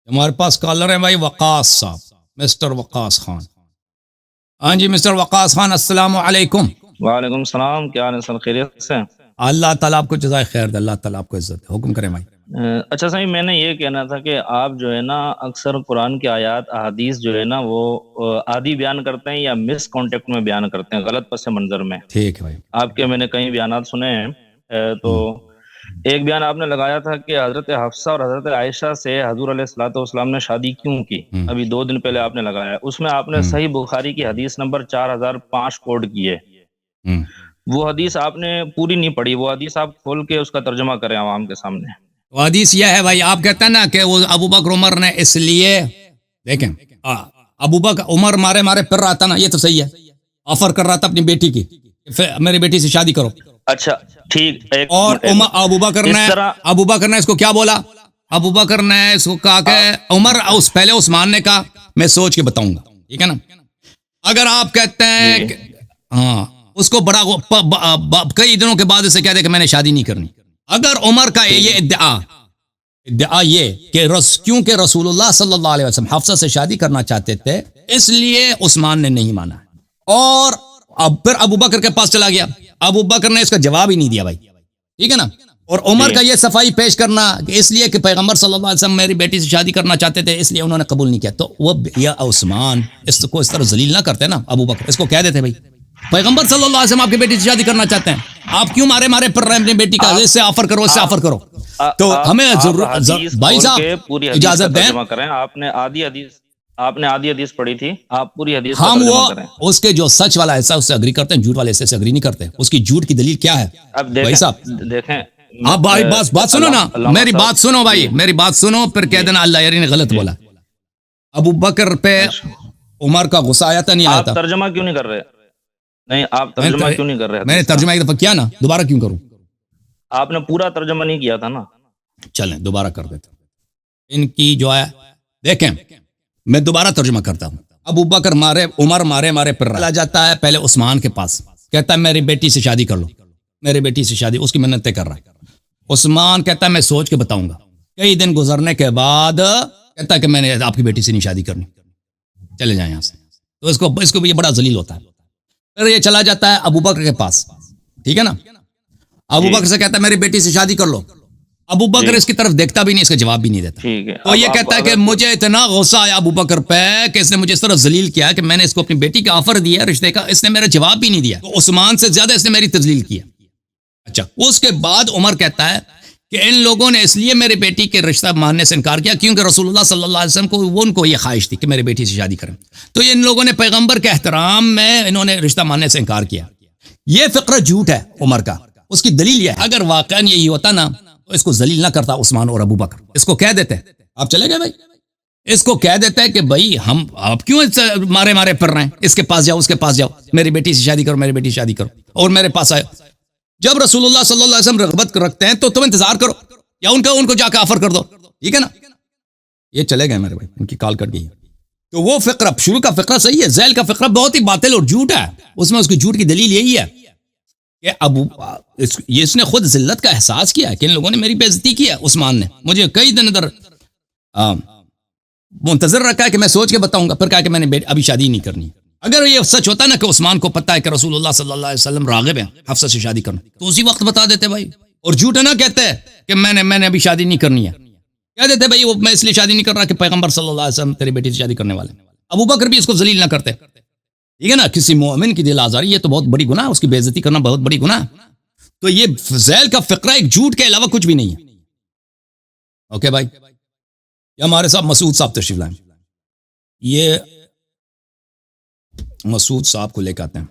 ہمارے پاس کالر ہیں بھائی وقاص صاحب، مسٹر وقاص خان۔ ہاں جی مسٹر وقاص خان، السلام علیکم۔ وعلیکم السلام، کیا حال ہے سر؟ خیریت سے؟ اللہ تعالیٰ آپ کو جزائے خیر دے، اللہ تعالیٰ آپ کو عزت دے، حکم کریں بھائی۔ اچھا صحیح، میں نے یہ کہنا تھا کہ آپ جو ہے نا اکثر قرآن کی آیات احادیث جو ہے نا وہ آدھی بیان کرتے ہیں یا مس کانٹیکٹ میں بیان کرتے ہیں، غلط پس منظر میں۔ ٹھیک ہے بھائی۔ آپ کے میں نے کئی بیانات سنے ہیں، تو ایک بیان آپ نے لگایا تھا کہ حضرت حفصہ اور حضرت عائشہ سے حضور علیہ الصلوۃ والسلام نے شادی کیوں کی، ابھی 2 دن پہلے آپ نے لگایا، اس میں آپ نے صحیح بخاری کی حدیث نمبر 4005 کوڈ کی ہے۔ وہ حدیث آپ نے پوری نہیں پڑھی، وہ حدیث آپ کھول کے اس کا ترجمہ کریں عوام کے سامنے۔ وہ حدیث یہ ہے بھائی، آپ کہتے ہیں نا کہ وہ ابو بکر عمر نے اس لیے، دیکھیں ابو بکر عمر مارے پھر رہا تھا نا، یہ تو صحیح ہے، آفر کر رہا تھا اپنی بیٹی کی، میری بیٹی سے شادی کرو۔ اچھا ٹھیک، اور ابو بکر نے اس کو کیا بولا؟ ابو بکر نے اس کو کہا کہ عمر، پہلے عثمان نے کہا میں سوچ کے بتاؤں گا، ٹھیک ہے نا۔ اگر آپ کہتے ہیں کہ ہاں اس کو بڑا کئی دنوں کے بعد اسے کہہ دے کہ میں نے شادی نہیں کرنی، اگر عمر کا یہ ادعا یہ کہ کیونکہ رسول اللہ صلی اللہ علیہ وسلم حفصہ سے شادی کرنا چاہتے تھے اس لیے عثمان نے نہیں مانا، اور اب پھر ابو بکر کے پاس چلا گیا، ابو بکر نے اس کا جواب ہی نہیں دیا بھائی، ٹھیک ہے نا۔ اور عمر کا یہ صفائی پیش کرنا کہ اس لیے کہ پیغمبر صلی اللہ علیہ وسلم میری بیٹی سے شادی کرنا چاہتے تھے اس لیے انہوں نے قبول نہیں کیا، تو وہ یا عثمان اس کو اس طرح ذلیل نہ کرتے نا، ابو بکر اس کو کہہ دیتے بھائی پیغمبر صلی اللہ علیہ وسلم آپ کی بیٹی سے شادی کرنا چاہتے ہیں، آپ کیوں مارے پھر رہے ہیں اپنی بیٹی کا، اس سے آفر کرو، اس سے آفر کرو۔ تو ہمیں بھائی صاحب اجازت دیں، آپ نے آدھی حدیث پڑھی تھی، آپ پوری حدیث کا ہم ترجمہ وہ کریں۔ اس کے جو سچ والا حصہ اس سے اگری کرتے ہیں، جھوٹ والے حصے سے اگری نہیں کرتے، اس کی جھوٹ کی دلیل کیا ہے اب بھائی صاحب؟ دیکھیں آپ بھائی بات سنو نا، میری بات سنو بھائی، میری بات سنو، پھر کہہ دینا اللہ یاری نے غلط بولا۔ ابو بکر پہ عمر کا غصہ آیا تھا نہیں آیا تھا؟ آپ ترجمہ کیوں نہیں کر رہے؟ نہیں آپ ترجمہ کیوں نہیں کر رہے؟ میں نے ترجمہ ایک دفعہ کیا نا، دوبارہ کیوں کروں؟ آپ نے پورا ترجمہ نہیں کیا تھا نا۔ چلیں دوبارہ کر دیتا ہوں، ان کی جو ہے دیکھیں میں دوبارہ ترجمہ کرتا ہوں۔ ابو بکر عمر مارے پھر چلا جاتا ہے پہلے عثمان کے پاس، کہتا ہے میری بیٹی سے شادی کر لو، میری بیٹی سے شادی، اس کی منتیں کر رہا ہے۔ عثمان کہتا ہے میں سوچ کے بتاؤں گا، کئی دن گزرنے کے بعد کہتا ہے کہ میں نے آپ کی بیٹی سے نہیں شادی کرنی، چلے جائیں یہاں سے۔ تو اس کو یہ بڑا ذلیل ہوتا ہے، پھر یہ چلا جاتا ہے ابو بکر کے پاس، ٹھیک ہے نا۔ ابو بکر سے کہتا ہے میری بیٹی سے شادی کر لو، ابو بکر اس کی طرف دیکھتا بھی نہیں، اس کا جواب بھی نہیں دیتا۔ تو یہ کہتا ہے کہ مجھے اتنا غصہ آیا ابو بکر پہ کہ اس نے مجھے اس طرح ذلیل کیا کہ میں نے اس کو اپنی بیٹی کا آفر دیا رشتے کا، اس نے میرا جواب بھی نہیں دیا، تو عثمان سے زیادہ اس نے میری تذلیل کیا۔ اچھا اس کے بعد عمر کہتا ہے کہ ان لوگوں نے اس لیے میری بیٹی کے رشتہ ماننے سے انکار کیا کیونکہ رسول اللہ صلی اللہ علیہ وسلم کو ان کو یہ خواہش تھی کہ میری بیٹی سے شادی کریں، تو ان لوگوں نے پیغمبر کے احترام میں انہوں نے رشتہ ماننے سے انکار کیا۔ یہ فقرہ جھوٹ ہے عمر کا، اس کی دلیل یہ ہے، اگر واقعا یہی ہوتا نا تو اس کو ذلیل نہ کرتا عثمان اور ابو بکر، اس کو کہہ دیتے آپ چلے گئے بھائی، اس کو کہہ دیتے کہ بھائی ہم آپ کیوں مارے پھر رہے ہیں، اس کے پاس جاؤ، اس کے پاس جاؤ، میری بیٹی سے شادی کرو، میری بیٹی سے شادی کرو، اور میرے پاس آئے۔ جب رسول اللہ صلی اللہ علیہ وسلم رغبت رکھتے ہیں تو تم انتظار کرو، یا ان کو جا کے آفر کر دو، ٹھیک ہے نا۔ یہ چلے گئے میرے بھائی، ان کی کال کٹ گئی۔ تو وہ فقرہ شروع کا فقرہ صحیح ہے، ذیل کا فقرہ بہت ہی باطل اور جھوٹ ہے، اس میں اس کی جھوٹ کی دلیل یہی ہے کہ اس نے خود ذلت کا احساس کیا ہے کہ ان لوگوں نے میری بے عزتی کی ہے، عثمان نے مجھے کئی دن ادھر منتظر رکھا ہے کہ میں سوچ کے بتاؤں گا، پھر کہا کہ میں نے ابھی شادی نہیں کرنی۔ اگر یہ سچ ہوتا نا کہ عثمان کو پتہ ہے کہ رسول اللہ صلی اللہ علیہ وسلم راغب ہیں حفصہ سے شادی کرنا، تو اسی وقت بتا دیتے بھائی، اور جھوٹ نہ کہتے کہ میں نے ابھی شادی نہیں کرنی ہے، کہہ دیتے بھائی وہ میں اس لیے شادی نہیں کر رہا کہ پیغمبر صلی اللہ علیہ وسلم تیری بیٹی سے شادی کرنے والے۔ ابو بکر بھی اس کو ذلیل نہ کرتے، ٹھیک ہے نا۔ کسی مومن کی دل آزاری یہ تو بہت بڑی گناہ ہے، اس کی بے عزتی کرنا بہت بڑی گناہ ہے۔ تو یہ ذیل کا فقرہ ایک جھوٹ کے علاوہ کچھ بھی نہیں ہے۔ اوکے بھائی، یہ ہمارے ساتھ مسعود صاحب تشریف لائیں، یہ مسعود صاحب کو لے کے آتے ہیں۔